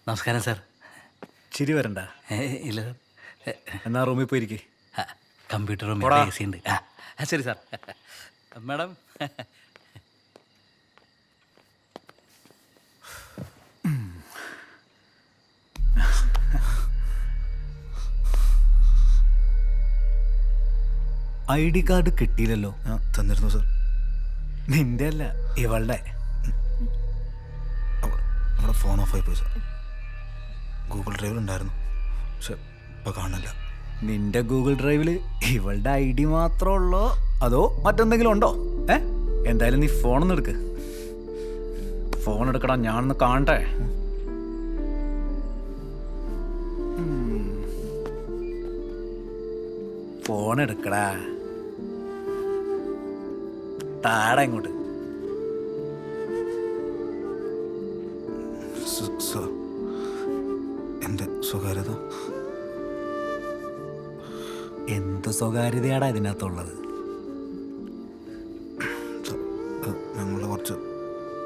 നമസ്കാരം സാർ. ചിരി വരണ്ട. ഇല്ല സാർ. എന്നാ റൂമിൽ പോയിരിക്കേ. കമ്പ്യൂട്ടർ റൂമിൽ എ സി ഉണ്ട്. ശരി സാർ. മാഡം ID കാർഡ് കിട്ടിയില്ലല്ലോ. തന്നിരുന്നു സാർ. നിന്റെ അല്ല, ഇവളുടെ. നമ്മുടെ ഫോൺ ഓഫായി പോയി സാർ. ഗൂഗിൾ ഡ്രൈവിൽ ഉണ്ടായിരുന്നു, പക്ഷെ ഇപ്പം കാണില്ല. നിന്റെ ഗൂഗിൾ ഡ്രൈവിൽ ഇവളുടെ ID മാത്രമേ ഉള്ളോ അതോ മറ്റെന്തെങ്കിലും ഉണ്ടോ? എന്തായാലും നീ ഫോണൊന്ന് എടുക്ക്. ഫോൺ എടുക്കടാ, ഞാനൊന്ന് കാണട്ടെ. ഫോൺ എടുക്കടാ, താടാ ഇങ്ങോട്ട്. സാർ, എൻ്റെ സ്വകാര്യത. എന്ത് സ്വകാര്യതയാടാ ഇതിനകത്തുള്ളത്? ഞങ്ങളുടെ കുറച്ച്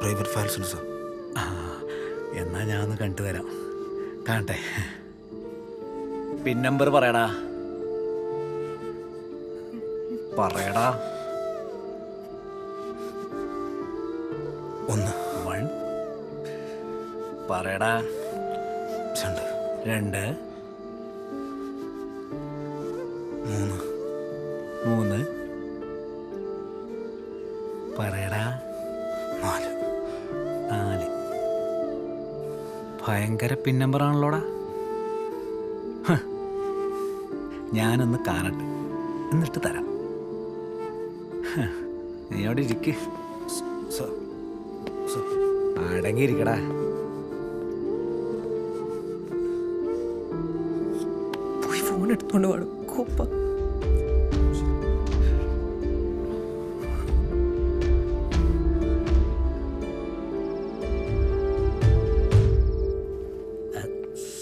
പ്രൈവറ്റ് ഫയൽസ് ഉണ്ട് സാർ. എന്നാ ഞാൻ ഒന്ന് കണ്ടുവരാം. കാണട്ടെ. പിൻ നമ്പർ പറയടാ. പറയടാ. 1 1 പറയടാ. 2 2 3 3 പറയടാ. 4 4 ഭയങ്കര പിൻ നമ്പറാണല്ലോടാ. ഞാനൊന്ന് കാണട്ടെ, എന്നിട്ട് തരാം. നീ അവിടെ ഇരിക്ക്. സാർ. സാർ, അടങ്ങിയിരിക്കടാ. പോയി ഫോൺ എടുത്തോണ്ട് പാടും കോപ്പ.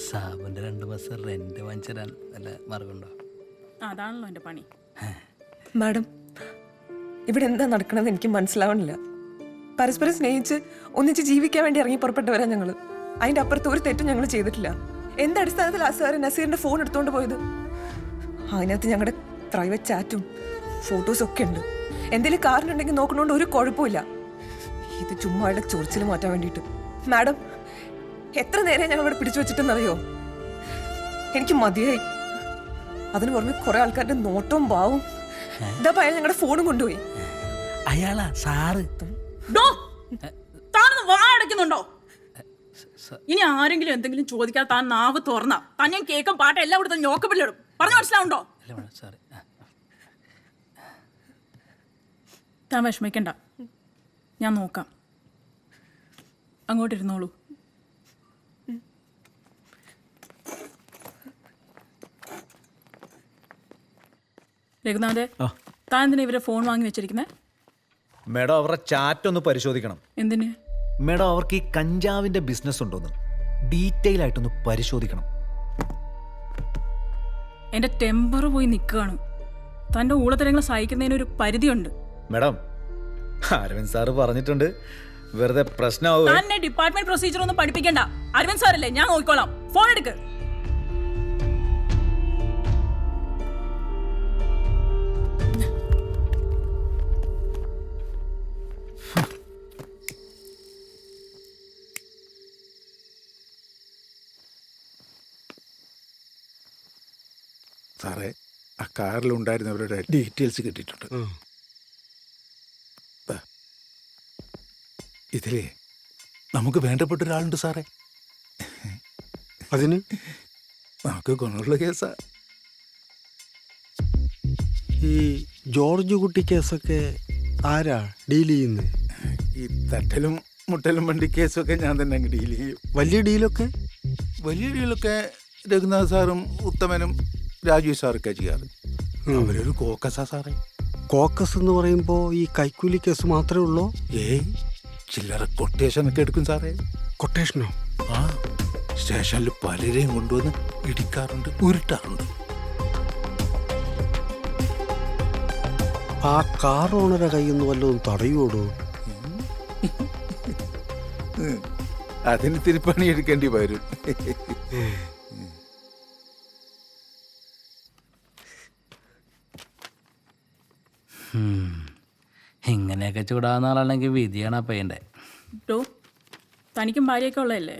സാബിൻ്റെ 2 ബസ് റെന്റ് വാങ്ങിച്ചിടാൻ വല്ല മാർഗമുണ്ടോ? അതാണല്ലോ എൻ്റെ പണി. മാഡം, ഇവിടെ എന്താ നടക്കണമെന്ന് എനിക്ക് മനസ്സിലാവണില്ല. പരസ്പരം സ്നേഹിച്ച് ഒന്നിച്ച് ജീവിക്കാൻ വേണ്ടി ഇറങ്ങി പുറപ്പെട്ടവരാ ഞങ്ങൾ. അതിൻ്റെ അപ്പുറത്ത് ഒരു തെറ്റും ഞങ്ങൾ ചെയ്തിട്ടില്ല. എന്തടിസ്ഥാനത്തിൽ ആ സാറ് നസീറിന്റെ ഫോൺ എടുത്തോണ്ട് പോയത്? അതിനകത്ത് ഞങ്ങളുടെ പ്രൈവറ്റ് ചാറ്റും ഫോട്ടോസും ഒക്കെ ഉണ്ട്. എന്തെങ്കിലും കാരണമുണ്ടെങ്കിൽ നോക്കണോണ്ട് ഒരു കുഴപ്പമില്ല. ഇത് ചുമ്മാ ഇവിടെ ചൊറിച്ചിൽ മാറ്റാൻ വേണ്ടിയിട്ട്. മാഡം, എത്ര നേരം ഞങ്ങൾ ഇവിടെ പിടിച്ചു വെച്ചിട്ടെന്നറിയോ? എനിക്ക് മതിയായി. അതിന് പുറമെ കുറെ ആൾക്കാരുടെ നോട്ടവും ഭാവവും. ഇതാ പയ്യൻ ഞങ്ങളുടെ ഫോണും കൊണ്ടുപോയി. അയാളാ സാറ്. താനൊന്ന് വാ അടയ്ക്കുന്നുണ്ടോ? ഇനി ആരെങ്കിലും എന്തെങ്കിലും ചോദിക്കാതെ താൻ നാവ് തുറന്ന താൻ ഞാൻ കേൾക്കും പാട്ട് എല്ലാം കൂടെ ഞോക്കപ്പില്ലിടും. പറഞ്ഞു മനസ്സിലാവുണ്ടോ? സോറി. താൻ വിഷമിക്കണ്ട, ഞാൻ നോക്കാം. അങ്ങോട്ടിരുന്നോളൂ. രഘുനാഥേ, താൻ എന്തിനാ ഇവരെ ഫോൺ വാങ്ങി വെച്ചിരിക്കുന്നേ? മേഡം, അവരുടെ ചാറ്റ് ഒന്ന് പരിശോധിക്കണം. എന്തിന്? മേഡം, അവർക്ക് ഈ കഞ്ചാവിന്റെ ബിസിനസ് ഉണ്ടോന്ന് ഡീറ്റെയിൽ ആയിട്ടൊന്ന് പരിശോധിക്കണം. എന്റെ ടെമ്പർ പോയി നിൽക്കുകയാണ്. തന്റെ ഊളത്തരങ്ങൾ സഹിക്കുന്നതിന് ഒരു പരിധിയുണ്ട്. മേഡം, അരവിന്ദ് സാറ് പറഞ്ഞിട്ടുണ്ട്, വെറുതെ പ്രശ്നമാവും. തന്നെ ഡിപ്പാർട്ട്മെന്റ് പ്രൊസീജിയർ ഒന്നും പഠിപ്പിക്കണ്ട. അരവിന്ദ് സാറല്ലേ, ഞാൻ നോക്കിക്കോളാം. ഫോൺ എടുക്ക്. സാറേ, ആ കാറിലുണ്ടായിരുന്നവരുടെ ഡീറ്റെയിൽസ് കിട്ടിയിട്ടുണ്ട്. ഇതിലേ നമുക്ക് വേണ്ടപ്പെട്ട ഒരാളുണ്ട് സാറേ. അതിന് നമുക്ക് ഗുണമുള്ള കേസാ. ഈ ജോർജ് കുട്ടി കേസൊക്കെ ആരാ ഡീൽ ചെയ്യുന്നത്? ഈ തട്ടലും മുട്ടലും വണ്ടി കേസൊക്കെ ഞാൻ തന്നെ അങ്ങ് ഡീൽ ചെയ്യും. വലിയ ഡീലൊക്കെ രഘുനാഥ് സാറും ഉത്തമനും രാജീവ് സാറൊക്കെ ചെയ്യാറ്. അവരൊരു കോക്കസാ സാറേ. കോക്കസ് എന്ന് പറയുമ്പോൾ ഈ കൈക്കൂലി കേസ് മാത്രമേ ഉള്ളൂ? ചില്ലറ കൊട്ടേഷനൊക്കെ എടുക്കും സാറേ. കൊട്ടേഷനോ? ആ, സ്റ്റേഷനിൽ പലരെയും കൊണ്ടുവന്ന് ഇടിക്കാറുണ്ട്, ഉരുട്ടാറുണ്ട്. ആ കാർ ഓണറെ കയ്യിൽ നിന്ന് വല്ലതും തടയുവോടോ? അതിന് തിരുപ്പണി എടുക്കേണ്ടി വരും. ഇങ്ങനെയൊക്കെ ചൂടാവുന്ന ആളാണെങ്കിൽ വിധിയാണ് അപ്പയ്യൻ്റെ. ഡോ തനിക്കും ഭാര്യയൊക്കെ ഉള്ളതല്ലേ?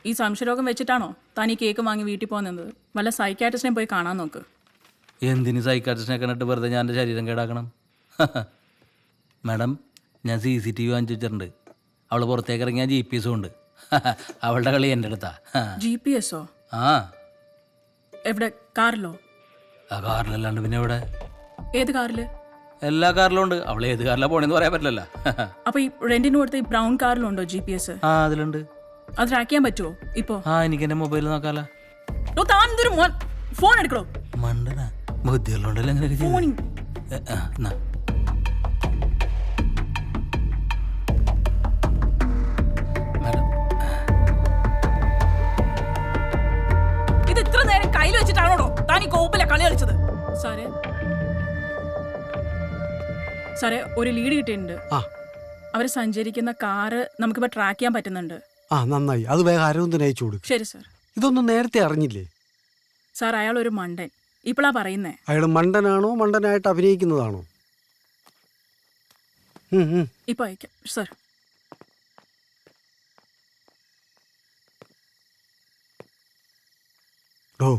ഈ സംശയരോഗം വെച്ചിട്ടാണോ താൻ ഈ കേക്ക് വാങ്ങി വീട്ടിൽ പോകുന്നത്? വല്ല സൈക്കാട്രിസ്റ്റിനെ പോയി കാണാൻ നോക്ക്. എന്തിന് സൈക്കാട്രിസ്റ്റിനെ കണ്ടിട്ട് വെറുതെ ഞാൻ എൻ്റെ ശരീരം കേടാക്കണം? മാഡം, ഞാൻ CCTV വാങ്ങിച്ചു വെച്ചിട്ടുണ്ട്. അവൾ പുറത്തേക്ക് ഇറങ്ങിയാൽ GPS ഉണ്ട്. അവളുടെ കളി എൻ്റെ അടുത്താ. GPS-ഓ? ആ, എവിടെ? കാറിലോ? ആ കാറിലല്ലാണ്ട് പിന്നെ എവിടെ? ഏത് കാറില്? എല്ലാ കാറിലും ഉണ്ട്. അവൾ ഏത് കാറിലാണ് പോണെന്ന് പറയാൻ പറ്റില്ലല്ലോ. അപ്പൊ ഈ റെന്റിന് കൊടുത്ത ഈ ബ്രൗൺ കാറിലുണ്ടോ GPS? ആ, അതിലുണ്ട്. അത് ട്രാക്ക് ചെയ്യാൻ പറ്റുമോ ഇപ്പോ? ആ, എനിക്ക് എൻ്റെ മൊബൈൽ നോക്കാലോ. താൻ എന്തൊരു ഫോൺ എടുക്കണോ? മണ്ടനാ, ബുദ്ധികളുണ്ടല്ലോ എങ്ങനെയൊക്കെ ചെയ്ത്. ഫോണിങ് എന്നാ മാഡം, ഇത് ഇത്ര നേരം കയ്യിൽ വെച്ചിട്ടാണോടോ താൻ ഈ കോപ്പിലെ കളി കളിച്ചത്? സാറേ സാറേ, ഒരു ലീഡ് കിട്ടിയിട്ടുണ്ട്. ആ അവർ സഞ്ചരിക്കുന്ന കാറ് നമുക്കിപ്പോൾ ട്രാക്ക് ചെയ്യാൻ പറ്റുന്നുണ്ട്. ആ നന്നായി, അത് വേഗം അരവിന്ദന് അയച്ചു കൊടുക്കും. ശരി സാർ. ഇതൊന്നും നേരത്തെ അറിഞ്ഞില്ലേ? സാർ, അയാൾ ഒരു മണ്ടൻ. ഇപ്പോഴാ പറയുന്നേ. അയാൾ മണ്ടനാണോ മണ്ടനായിട്ട് അഭിനയിക്കുന്നതാണോ? ഇപ്പൊ അയക്കാം സാർ. ഡോ,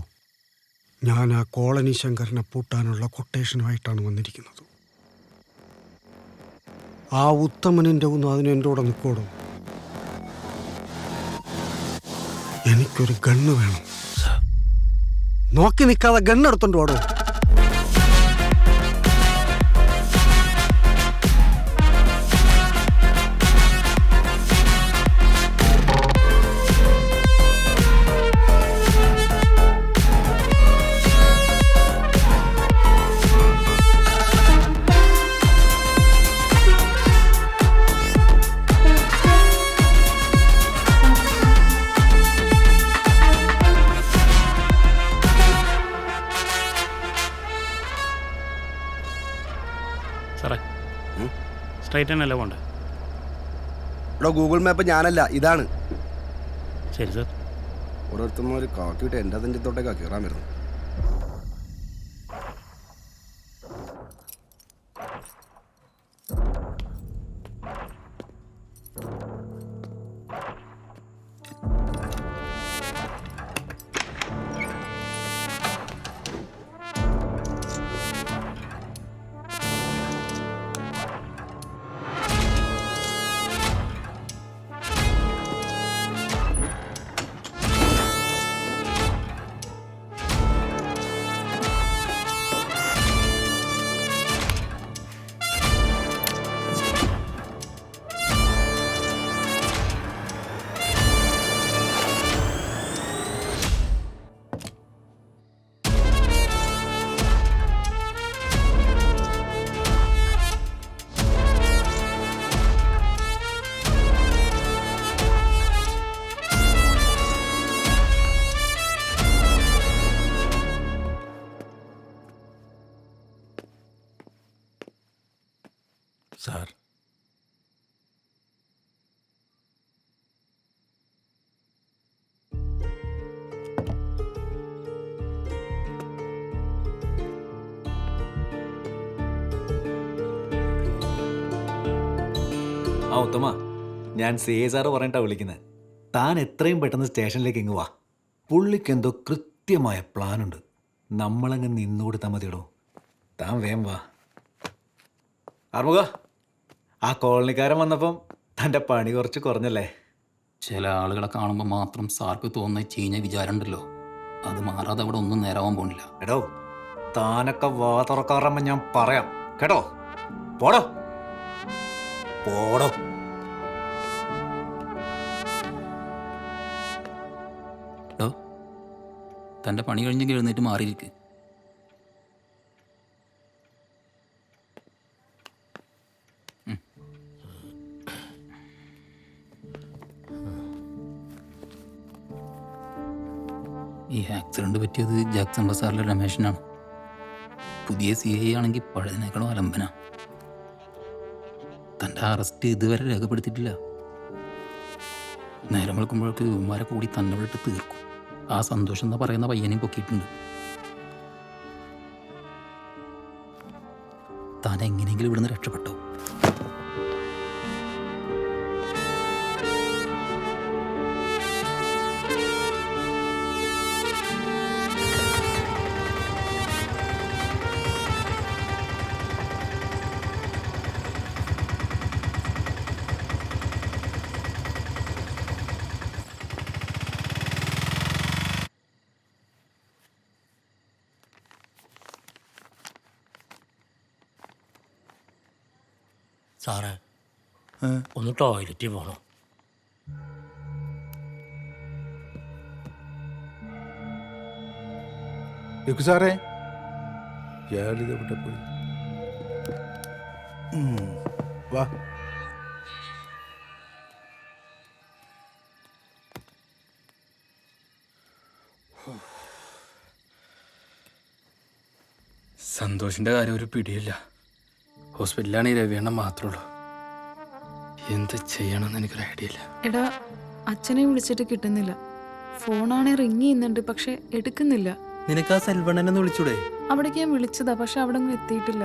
ഞാൻ ആ കോളനി ശങ്കരനെ പൂട്ടാനുള്ള കൊട്ടേഷനുമായിട്ടാണ് വന്നിരിക്കുന്നത്. ആ ഉത്തമനിൻ്റെ ഒന്നും അതിന് എൻ്റെ കൂടെ നിൽക്കോടോ. എനിക്കൊരു ഗണ്ണ് വേണം. നോക്കി നിൽക്കാതെ ഗണ്ണെടുത്തോണ്ട് ഓടോ. സാറേ, സ്ട്രൈറ്റ് തന്നെയല്ലേ പോണ്ടേ? ഇവിടെ ഗൂഗിൾ മാപ്പ് ഞാനല്ല, ഇതാണ്. ശരി സാർ. ഓരോരുത്തരും ഒരു കാക്കിയിട്ട് എൻ്റെ അതിൻ്റെ തൊട്ടേക്കാണ് കയറാൻ വരുന്നത്. സാർ, ആ ഉത്തമ, ഞാൻ CA സാറ് പറഞ്ഞിട്ടാ വിളിക്കുന്നത്. താൻ എത്രയും പെട്ടെന്ന് സ്റ്റേഷനിലേക്ക് ഇങ്ങ് വാ. പുള്ളിക്ക് എന്തോ കൃത്യമായ പ്ലാനുണ്ട്. നമ്മളങ്ങ് നിന്നുകൊടുത്താൽ മതിയിടോ. താൻ വേം വാ. ആർമുക, ആ കോളനിക്കാരൻ വന്നപ്പം തൻ്റെ പണി കുറച്ച് കുറഞ്ഞല്ലേ? ചില ആളുകളെ കാണുമ്പോൾ മാത്രം സാർക്ക് തോന്നുന്ന ചീഞ്ഞ വിചാരം ഉണ്ടല്ലോ, അത് മാറാതെ അവിടെ ഒന്നും നേരാവാൻ പോണില്ല. എടോ, താനൊക്കെ വാ തുറക്കാറുമ്പോ ഞാൻ പറയാം കേട്ടോ. പോടോ പോടോ. ഡോ, തൻ്റെ പണി കഴിഞ്ഞെങ്കിൽ എഴുന്നേറ്റ് മാറിയിരിക്ക്. ഈ ആക്സിഡന്റ് പറ്റിയത് ജാക്സൺ ബസാറിലെ രമേശനാണ്. പുതിയ CI ആണെങ്കിൽ പഴയതിനേക്കാളും അലംബന. തൻ്റെ അറസ്റ്റ് ഇതുവരെ രേഖപ്പെടുത്തിയിട്ടില്ല. നേരം വെളുക്കുമ്പോഴേക്ക് ഇവന്മാരെ കൂടി തന്നെ വിട്ട് തീർക്കും. ആ സന്തോഷം എന്ന് പറയുന്ന പയ്യനെയും പൊക്കിയിട്ടുണ്ട്. താൻ എങ്ങനെയെങ്കിലും ഇവിടുന്ന് രക്ഷപ്പെട്ടോ? സാറേ ഒന്ന് ടോയ്ലറ്റിൽ പോകണം. രഘു സാറേ, ഇയാളിത് എവിടെ പോയി? വാ. സന്തോഷിൻ്റെ കാര്യം ഒരു പിടിയില്ല. ഹോസ്പിറ്റലിലാണെങ്കിൽ രവിയണ്ണ മാത്രമേ ഉള്ളൂ. എന്ത് ചെയ്യണമെന്ന് എനിക്കൊരു ഐഡിയ ഇല്ല. എടാ, അച്ഛനെ വിളിച്ചിട്ട് കിട്ടുന്നില്ല. ഫോണാണെ റിങ് ചെയ്യുന്നുണ്ട്, പക്ഷെ എടുക്കുന്നില്ല. നിനക്ക് ആ സെൽവണ്ണനെ വിളിച്ചൂടെ? അവിടേക്ക് ഞാൻ വിളിച്ചതാ, പക്ഷെ അവിടെ ഒന്നും എത്തിയിട്ടില്ല.